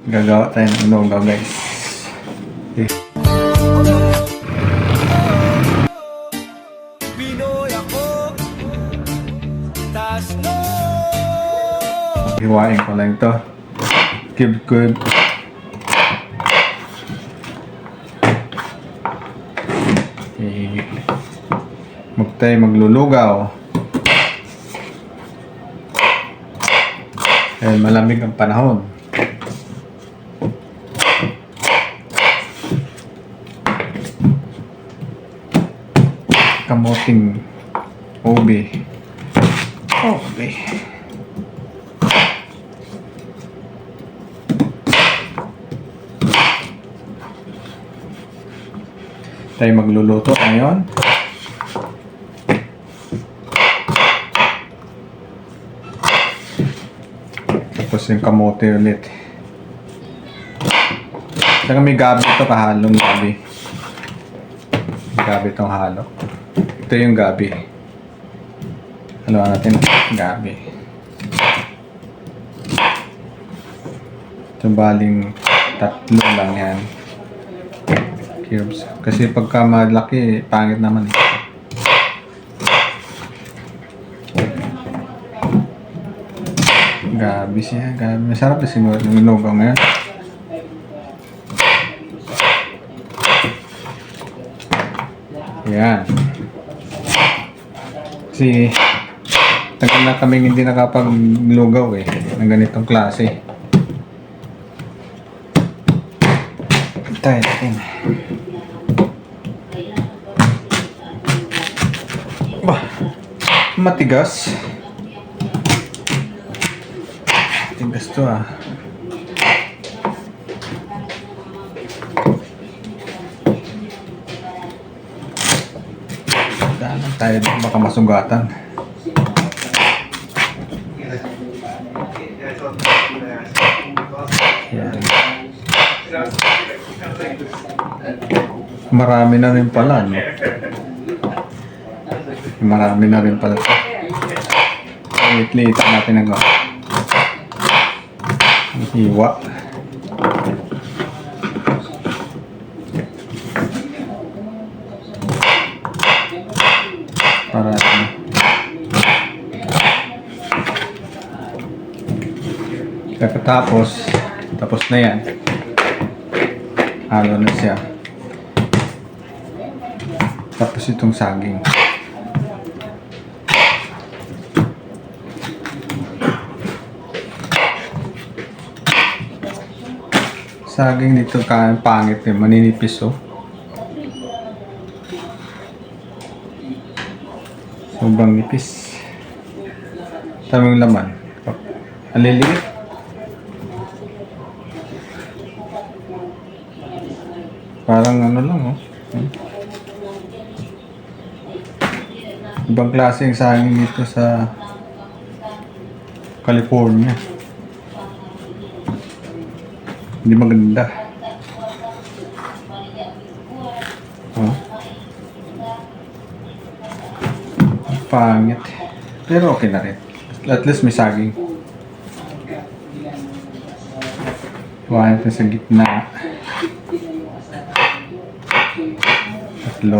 Gagawa tayo ng inugaw guys. Okay. Pinoy ako, tas no. Hiwain ko lang ito. Cube. Okay. Maglulugaw. Dahil malamig ang panahon. Kamuting ubi. Tayo magluluto ngayon. Tapos yung kamote ulit. Saka may gabi ito, kahalong gabi. Gabi itong halo. Ito yung gabi. Haluan natin gabi. Ito baling 3 lang yan. Cubes. Kasi pagka malaki, pangit naman eh. Gabi siya, gabi. Masarap na siguro yung inugaw ngayon. Yan. Kasi tagal na kaming hindi nakapaglugaw eh ng ganitong klase. Tayo natin. Bah, matigas. Matigas to ah. Daanan tayo dito, baka masugatan. Yan. Marami na rin pala, no? Marami na rin pala. Liit-liitan natin ang hiwa. Para kakatapos, tapos na yan. Halo na siya. Tapos itong saging. Saging dito pangit eh, maninipis oh. Sobrang nipis. Tamang laman. Ang liliit. Parang ano lang oh. Ibang klase yung saging dito sa California. Hindi maganda. Oh. Pangit. Pero okay na rin. At least may saging. Huwain ito sa gitna. 3.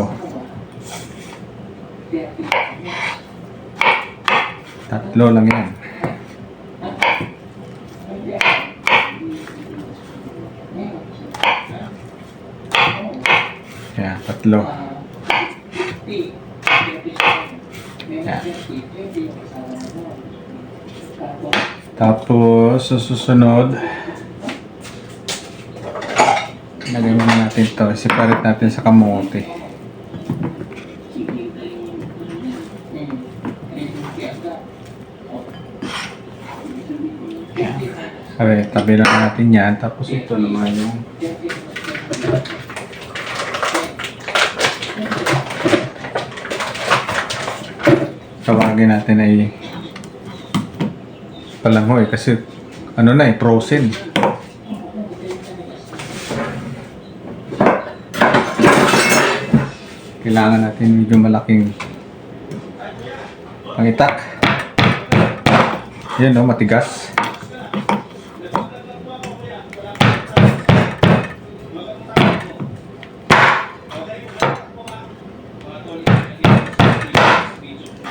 3 lang yan. Yan, 3. Yan. Tapos, susunod, lagay muna natin ito. Separate natin sa kamote. Yan. Okay, tabi lang natin yan. Tapos ito naman yung tawagin natin ay palanghoy kasi ano na eh, frozen. Kailangan natin medyo malaking pangitak. Yan o, matigas.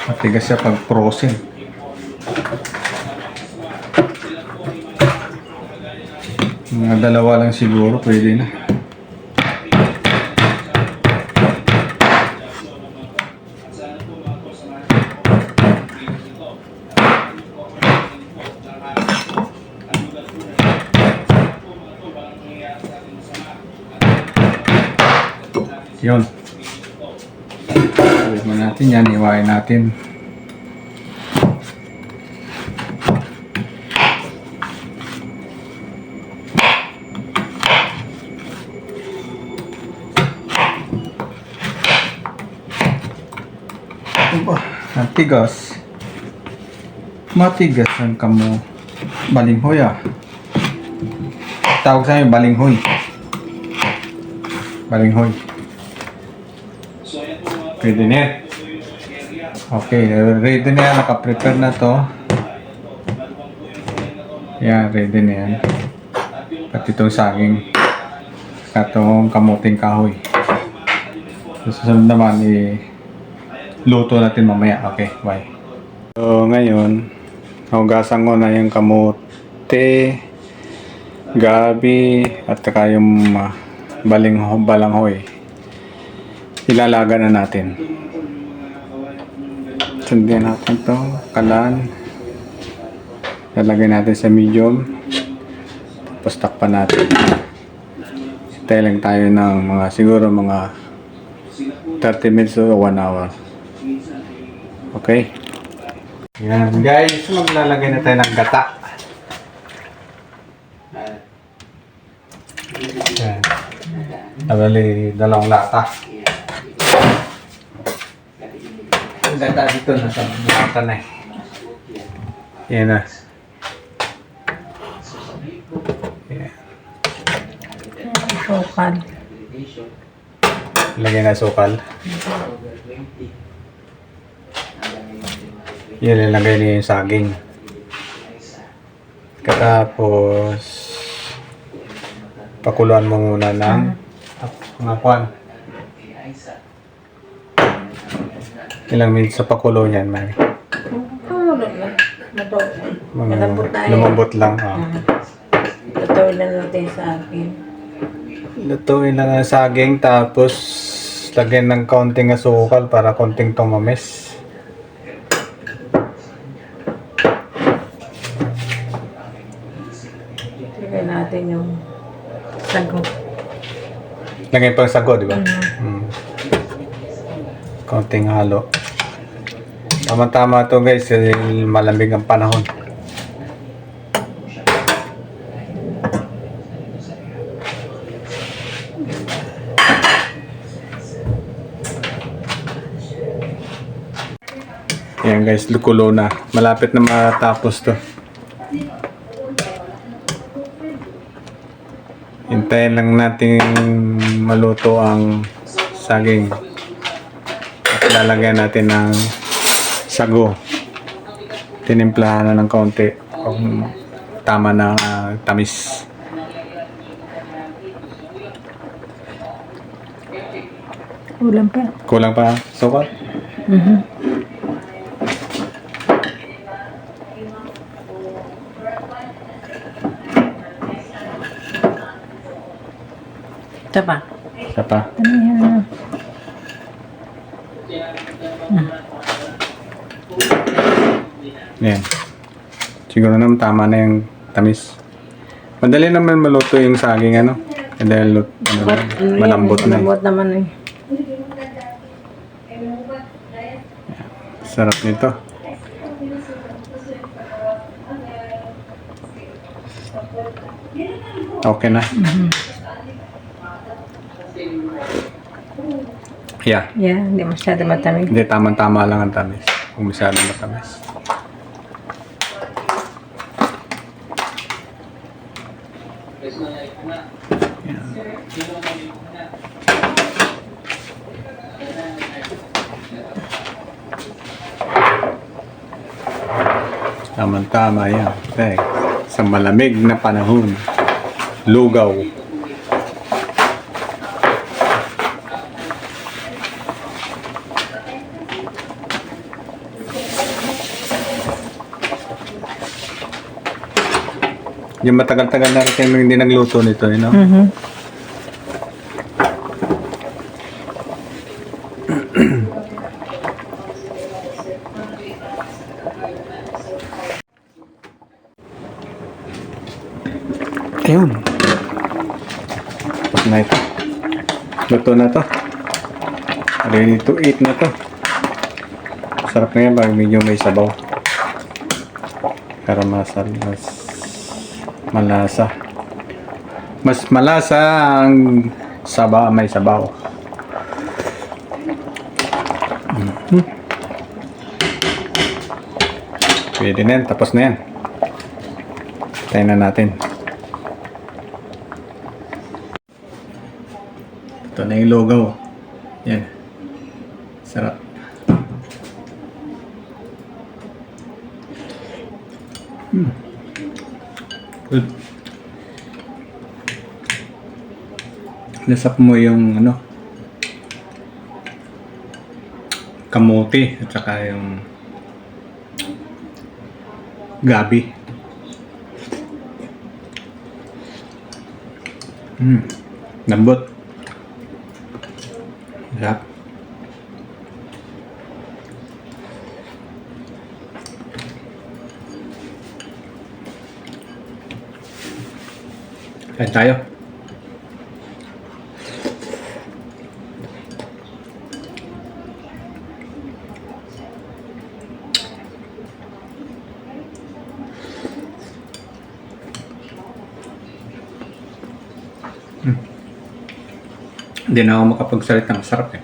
Matigas siya pag frozen. Mga dalawa lang siguro, pwede na. Yun. Gawin mo natin yan, iwain natin. Aba, ang tigas. Matigas ang kamo. Balinghoy ah. Tawag sa amin, balinghoy. Balinghoy. Pwede na yan. Okay, ready na yan. Naka-prepare na to. Yan, ready na yan. At itong saging. At itong kamuting kahoy. Susunod naman, luto natin mamaya. Okay, bye. So, ngayon, hugasan ko na yung kamote, gabi, at saka yung balanghoy. Ilalaga na natin. Sundian natin to, kalan. Lalagay natin sa medium. Tapos takpan natin. Hintay lang tayo ng mga siguro mga 30 minutes o 1 hour. Okay? Yan guys, maglalagay na tayo ng gata. Yan. Nabali dalawang lata. Ang gata dito nasa lata na eh. Yan na. Yan. Sukal. Lagyan na sukal. Yan, ilagay niya yung saging. Katapos pakuluan mo muna ng mga kwan. Ilang minutes sa pakulo niyan, Mami? Malambot tayo. Lumambot lang. Lutuin na natin sa akin. Lutuin lang ang saging, tapos lagyan ng kaunting asukal para konting tumamis. Lagyan natin yung sago. Lagyan pang sago, di ba? Kaunting halo. Tama-tama to guys, malamig ang panahon. Yan guys, lukulo na. Malapit na matapos to. Hintayin lang natin maluto ang saging. At lalagyan natin ng sago. Tinimplahan na ng kaunti. Kung tama na tamis. Kulang pa. Kulang pa sukal? Ito pa. Isa pa. Ano yan? Yan. Siguro naman tama na yung tamis. Madali naman maluto yung saging ano. Dahil malambot na. Malambot naman eh. Sarap nito. Okay na. Yeah. Yeah, hindi masyado matamig. Hindi, tama-tama lang ang tamis. Kung masyado matamis. Yan. Tama-tama yan. Okay. Sa malamig na panahon. Lugaw. Yung matagal-tagal na rin kami hindi nagluto nito, you know? Mhm. Ayun. Tapos na ito. Luto na to. Ready to eat na to. Sarap na yan pag medyo may sabaw. Para mas malasa. Mas malasa ang may sabaw. Pwede na yan. Tapos na yan. Tayo na natin. Ito na yung lugaw. Yan. Sarap. Good. Nasap mo yung ano, kamote at saka yung gabi. Lambot. Sarap. Kain tayo. Hindi na ako makapagsalita ng sarap eh.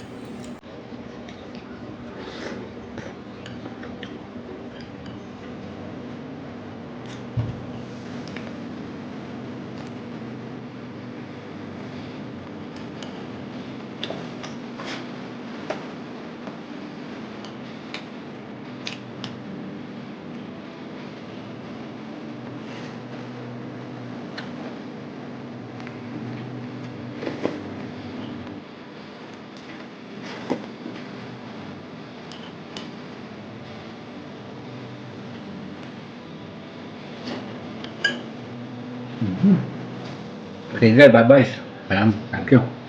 Okay guys, bye-bye. Thank you.